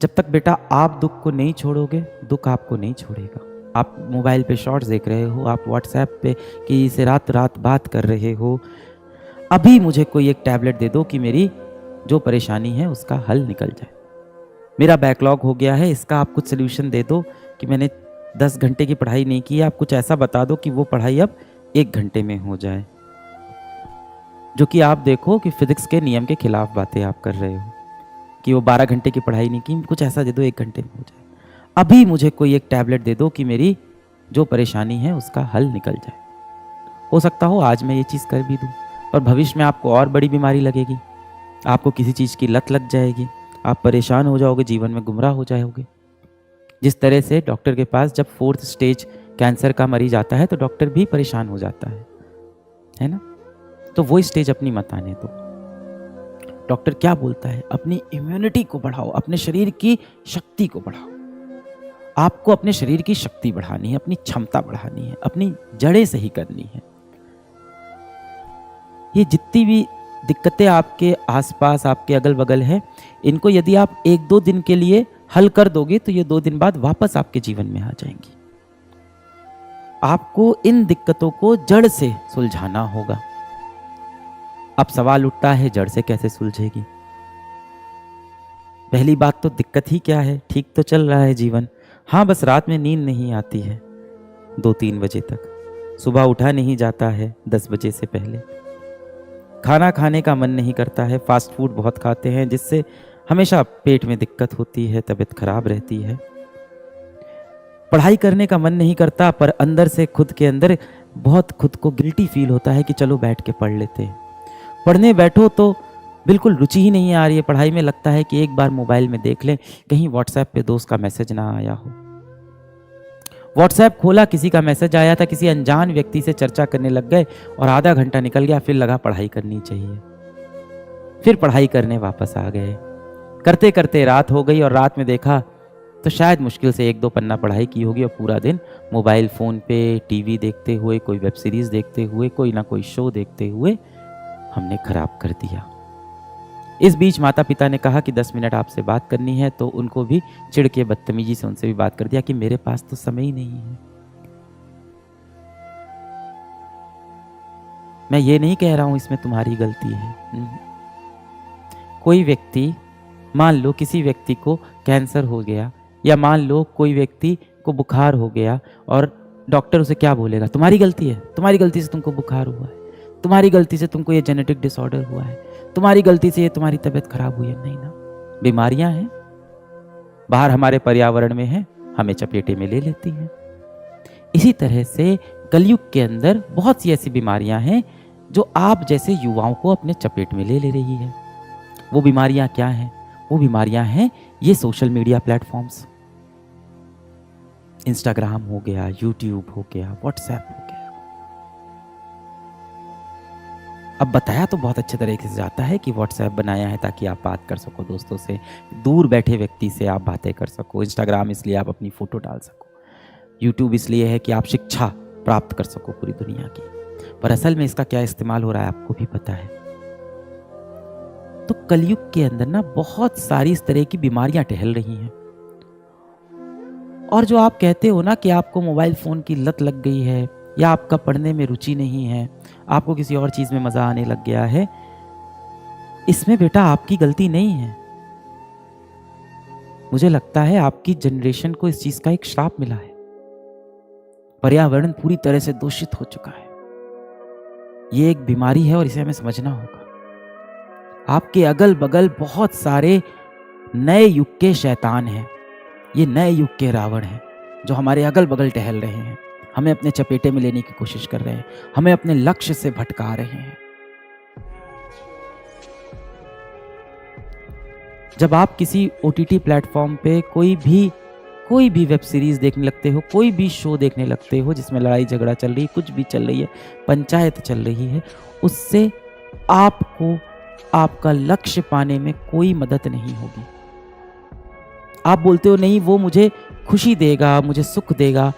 जब तक बेटा आप दुख को नहीं छोड़ोगे, दुख आपको नहीं छोड़ेगा। आप मोबाइल पे शॉर्ट्स देख रहे हो, आप व्हाट्सएप पे किसी से रात रात बात कर रहे हो। अभी मुझे कोई एक टैबलेट दे दो कि मेरी जो परेशानी है उसका हल निकल जाए। मेरा बैकलॉग हो गया है, इसका आप कुछ सोल्यूशन दे दो कि मैंने 10 घंटे की पढ़ाई नहीं की, आप कुछ ऐसा बता दो कि वो पढ़ाई अब 1 घंटे में हो जाए। जो कि आप देखो कि फिजिक्स के नियम के खिलाफ बातें आप कर रहे हो कि वो 12 घंटे की पढ़ाई नहीं की, कुछ ऐसा दे दो 1 घंटे में हो जाए। अभी मुझे कोई एक टैबलेट दे दो कि मेरी जो परेशानी है उसका हल निकल जाए। हो सकता हो आज मैं ये चीज़ कर भी दूँ, और भविष्य में आपको और बड़ी बीमारी लगेगी, आपको किसी चीज़ की लत लग जाएगी, आप परेशान हो जाओगे, जीवन में गुमराह हो जाओगे। जिस तरह से डॉक्टर के पास जब 4th स्टेज कैंसर का मरीज आता है तो डॉक्टर भी परेशान हो जाता है ना। तो वो स्टेज अपनी मत आने दो। डॉक्टर क्या बोलता है? अपनी इम्यूनिटी को बढ़ाओ, अपने शरीर की शक्ति को बढ़ाओ। आपको अपने शरीर की शक्ति बढ़ानी है, अपनी क्षमता बढ़ानी है, अपनी जड़ें सही करनी है। ये जितनी भी दिक्कतें आपके आसपास, आपके अगल बगल है, इनको यदि आप 1-2 दिन के लिए हल कर दोगे तो ये 2 दिन बाद वापस आपके जीवन में आ जाएंगी। आपको इन दिक्कतों को जड़ से सुलझाना होगा। अब सवाल उठता है, जड़ से कैसे सुलझेगी? पहली बात तो दिक्कत ही क्या है? ठीक तो चल रहा है जीवन। हाँ, बस रात में नींद नहीं आती है 2-3 बजे तक, सुबह उठा नहीं जाता है 10 बजे से पहले, खाना खाने का मन नहीं करता है, फास्ट फूड बहुत खाते हैं जिससे हमेशा पेट में दिक्कत होती है, तबीयत खराब रहती है। पढ़ाई करने का मन नहीं करता, पर अंदर से खुद के अंदर बहुत खुद को गिल्टी फील होता है कि चलो बैठ के पढ़ लेते हैं। पढ़ने बैठो तो बिल्कुल रुचि ही नहीं आ रही है पढ़ाई में, लगता है कि एक बार मोबाइल में देख लें, कहीं व्हाट्सएप पे दोस्त का मैसेज ना आया हो। व्हाट्सएप खोला, किसी का मैसेज आया था, किसी अनजान व्यक्ति से चर्चा करने लग गए और आधा घंटा निकल गया, फिर लगा पढ़ाई करनी चाहिए, फिर पढ़ाई करने वापस आ गए। करते करते रात हो गई और रात में देखा तो शायद मुश्किल से 1-2 पन्ना पढ़ाई की होगी और पूरा दिन मोबाइल फ़ोन पे टीवी देखते हुए, कोई वेब सीरीज़ देखते हुए, कोई ना कोई शो देखते हुए हमने खराब कर दिया। इस बीच माता पिता ने कहा कि 10 मिनट आपसे बात करनी है, तो उनको भी चिढ़ के बदतमीजी से उनसे भी बात कर दिया कि मेरे पास तो समय ही नहीं है। मैं ये नहीं कह रहा हूं इसमें तुम्हारी गलती है। कोई व्यक्ति, मान लो किसी व्यक्ति को कैंसर हो गया, या मान लो कोई व्यक्ति को बुखार हो गया, और डॉक्टर उसे क्या बोलेगा? तुम्हारी गलती है, तुम्हारी गलती से तुमको बुखार हुआ है, तुम्हारी गलती से तुमको ये जेनेटिक डिसऑर्डर हुआ है, तुम्हारी गलती से ये तुम्हारी तबीयत खराब हुई है। नहीं ना, बीमारियां हैं, बाहर हमारे पर्यावरण में है, हमें चपेटे में ले लेती हैं। इसी तरह से कलयुग के अंदर बहुत सी ऐसी बीमारियां हैं जो आप जैसे युवाओं को अपने चपेट में ले रही है। वो बीमारियां क्या हैं? वो बीमारियां हैं ये सोशल मीडिया प्लेटफॉर्म्स, इंस्टाग्राम हो गया, यूट्यूब हो गया, व्हाट्सएप हो गया। अब बताया तो बहुत अच्छे तरीके से जाता है कि व्हाट्सएप बनाया है ताकि आप बात कर सको दोस्तों से, दूर बैठे व्यक्ति से आप बातें कर सको। इंस्टाग्राम इसलिए आप अपनी फोटो डाल सको। यूट्यूब इसलिए है कि आप शिक्षा प्राप्त कर सको पूरी दुनिया की। पर असल में इसका क्या इस्तेमाल हो रहा है आपको भी पता है। तो कलयुग के अंदर ना बहुत सारी इस तरह की बीमारियां टहल रही हैं। और जो आप कहते हो ना कि आपको मोबाइल फोन की लत लग गई है, या आपका पढ़ने में रुचि नहीं है, आपको किसी और चीज में मजा आने लग गया है, इसमें बेटा आपकी गलती नहीं है। मुझे लगता है आपकी जनरेशन को इस चीज का एक श्राप मिला है। पर्यावरण पूरी तरह से दूषित हो चुका है। ये एक बीमारी है और इसे हमें समझना होगा। आपके अगल बगल बहुत सारे नए युग के शैतान हैं, ये नए युग के रावण हैं जो हमारे अगल बगल टहल रहे हैं, हमें अपने चपेटे में लेने की कोशिश कर रहे हैं, हमें अपने लक्ष्य से भटका रहे हैं। जब आप किसी OTT प्लेटफॉर्म पे कोई भी वेब सीरीज देखने लगते हो, कोई भी शो देखने लगते हो जिसमें लड़ाई झगड़ा चल रही है, कुछ भी चल रही है, पंचायत चल रही है, उससे आपको आपका लक्ष्य पाने में कोई मदद नहीं होगी। आप बोलते हो नहीं वो मुझे खुशी देगा, मुझे सुख देगा।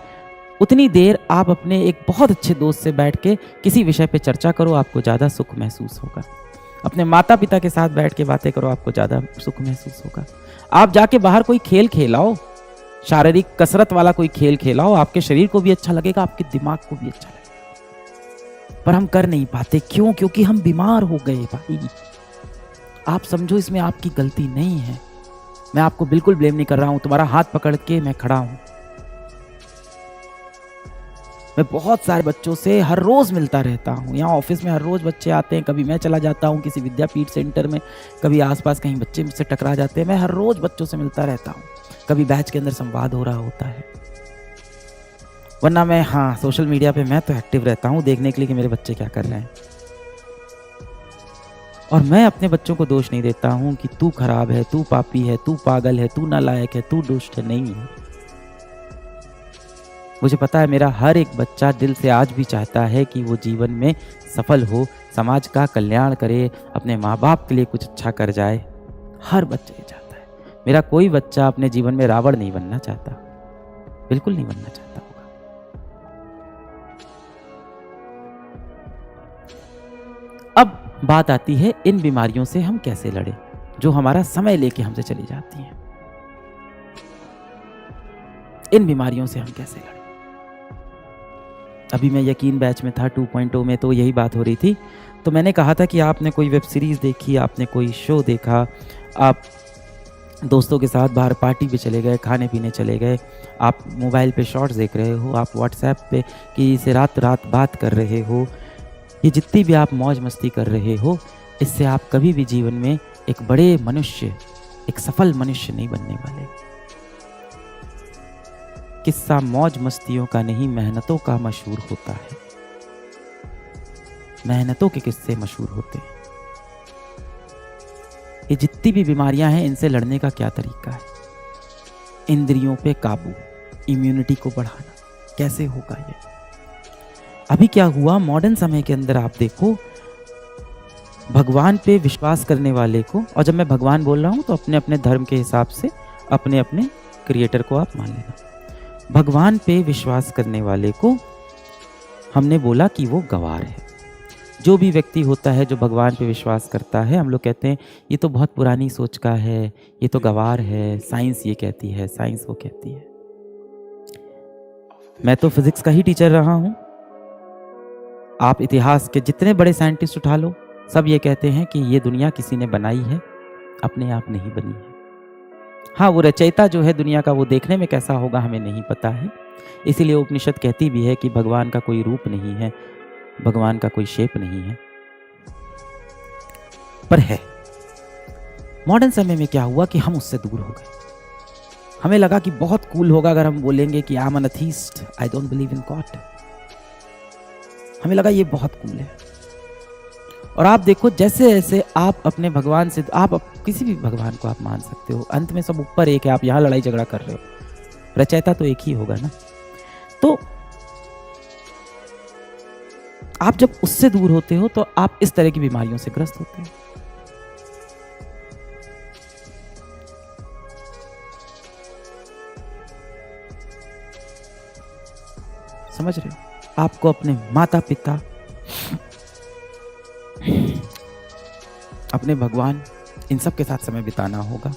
उतनी देर आप अपने एक बहुत अच्छे दोस्त से बैठ के किसी विषय पे चर्चा करो, आपको ज़्यादा सुख महसूस होगा। अपने माता पिता के साथ बैठ के बातें करो, आपको ज़्यादा सुख महसूस होगा। आप जाके बाहर कोई खेल खेलाओ, शारीरिक कसरत वाला कोई खेल खेलाओ, आपके शरीर को भी अच्छा लगेगा, आपके दिमाग को भी अच्छा लगेगा। पर हम कर नहीं पाते, क्यों? क्योंकि हम बीमार हो गए भाई। आप समझो इसमें आपकी गलती नहीं है, मैं आपको बिल्कुल ब्लेम नहीं कर रहा हूं, तुम्हारा हाथ पकड़ के मैं खड़ा हूं। मैं बहुत सारे बच्चों से हर रोज मिलता रहता हूँ, यहाँ ऑफिस में हर रोज बच्चे आते हैं, कभी मैं चला जाता हूँ किसी विद्यापीठ सेंटर में, कभी आसपास कहीं बच्चे मुझसे टकरा जाते हैं, मैं हर रोज बच्चों से मिलता रहता हूँ, कभी बैच के अंदर संवाद हो रहा होता है। वरना मैं सोशल मीडिया पे मैं तो एक्टिव रहता हूँ देखने के लिए कि मेरे बच्चे क्या कर रहे हैं। और मैं अपने बच्चों को दोष नहीं देता हूँ कि तू खराब है, तू पापी है, तू पागल है, तू नालायक है, तू दुष्ट है, नहीं है। मुझे पता है मेरा हर एक बच्चा दिल से आज भी चाहता है कि वो जीवन में सफल हो, समाज का कल्याण करे, अपने माँ बाप के लिए कुछ अच्छा कर जाए। हर बच्चा ये चाहता है। मेरा कोई बच्चा अपने जीवन में रावण नहीं बनना चाहता, बिल्कुल नहीं बनना चाहता होगा। अब बात आती है इन बीमारियों से हम कैसे लड़ें, जो हमारा समय लेके हमसे चली जाती हैं। इन बीमारियों से हम कैसे लड़ें? अभी मैं यकीन बैच में था 2.0 में, तो यही बात हो रही थी। तो मैंने कहा था कि आपने कोई वेब सीरीज़ देखी, आपने कोई शो देखा, आप दोस्तों के साथ बाहर पार्टी पे चले गए, खाने पीने चले गए, आप मोबाइल पे शॉर्ट्स देख रहे हो, आप व्हाट्सएप पे किसी से रात रात बात कर रहे हो, ये जितनी भी आप मौज मस्ती कर रहे हो, इससे आप कभी भी जीवन में एक बड़े मनुष्य, एक सफल मनुष्य नहीं बनने वाले। किस्सा मौज मस्तियों का नहीं, मेहनतों का मशहूर होता है। मेहनतों के किस्से मशहूर होते हैं। ये जितनी भी बीमारियां हैं, इनसे लड़ने का क्या तरीका है? इंद्रियों पे काबू, इम्यूनिटी को बढ़ाना, कैसे होगा ये? अभी क्या हुआ मॉडर्न समय के अंदर, आप देखो भगवान पे विश्वास करने वाले को, और जब मैं भगवान बोल रहा हूं तो अपने अपने धर्म के हिसाब से अपने अपने क्रिएटर को आप मान लेना। भगवान पे विश्वास करने वाले को हमने बोला कि वो गंवार है। जो भी व्यक्ति होता है जो भगवान पे विश्वास करता है, हम लोग कहते हैं ये तो बहुत पुरानी सोच का है, ये तो गंवार है, साइंस ये कहती है, साइंस वो कहती है। मैं तो फिजिक्स का ही टीचर रहा हूं। आप इतिहास के जितने बड़े साइंटिस्ट उठा लो, सब ये कहते हैं कि ये दुनिया किसी ने बनाई है, अपने आप नहीं बनी है। हाँ, वो रचयिता जो है दुनिया का, वो देखने में कैसा होगा हमें नहीं पता है। इसीलिए उपनिषद कहती भी है कि भगवान का कोई रूप नहीं है, भगवान का कोई शेप नहीं है, पर है। मॉडर्न समय में क्या हुआ कि हम उससे दूर हो गए। हमें लगा कि बहुत कूल होगा अगर हम बोलेंगे कि I am N atheist, I don't believe in God. हमें लगा ये बहुत कूल है। और आप देखो जैसे जैसे आप अपने भगवान से, आप किसी भी भगवान को आप मान सकते हो, अंत में सब ऊपर एक है। आप यहाँ लड़ाई झगड़ा कर रहे हो, रचयिता तो एक ही होगा ना। तो आप जब उससे दूर होते हो तो आप इस तरह की बीमारियों से ग्रस्त होते हो। समझ रहे हो? आपको अपने माता पिता, अपने भगवान, इन सब के साथ समय बिताना होगा,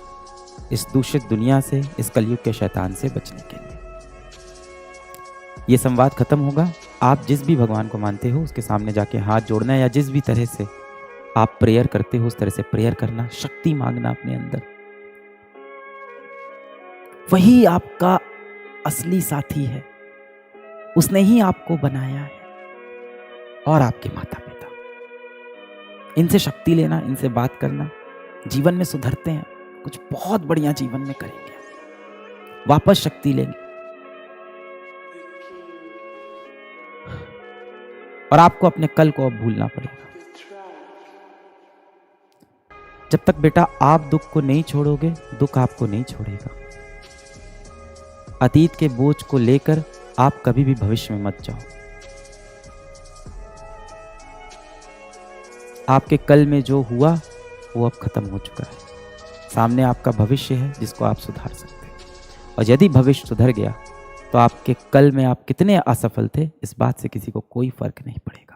इस दूषित दुनिया से, इस कलयुग के शैतान से बचने के लिए। ये संवाद खत्म होगा, आप जिस भी भगवान को मानते हो उसके सामने जाके हाथ जोड़ना है, या जिस भी तरह से आप प्रेयर करते हो उस तरह से प्रेयर करना, शक्ति मांगना अपने अंदर। वही आपका असली साथी है, उसने ही आपको बनाया है, और आपके माता पिता। इनसे शक्ति लेना, इनसे बात करना, जीवन में सुधरते हैं, कुछ बहुत बढ़िया जीवन में करेंगे, वापस शक्ति लेंगे। और आपको अपने कल को अब भूलना पड़ेगा। जब तक बेटा आप दुख को नहीं छोड़ोगे, दुख आपको नहीं छोड़ेगा। अतीत के बोझ को लेकर आप कभी भी भविष्य में मत जाओ। आपके कल में जो हुआ वो अब खत्म हो चुका है। सामने आपका भविष्य है जिसको आप सुधार सकते हैं। और यदि भविष्य सुधर गया तो आपके कल में आप कितने असफल थे, इस बात से किसी को कोई फर्क नहीं पड़ेगा।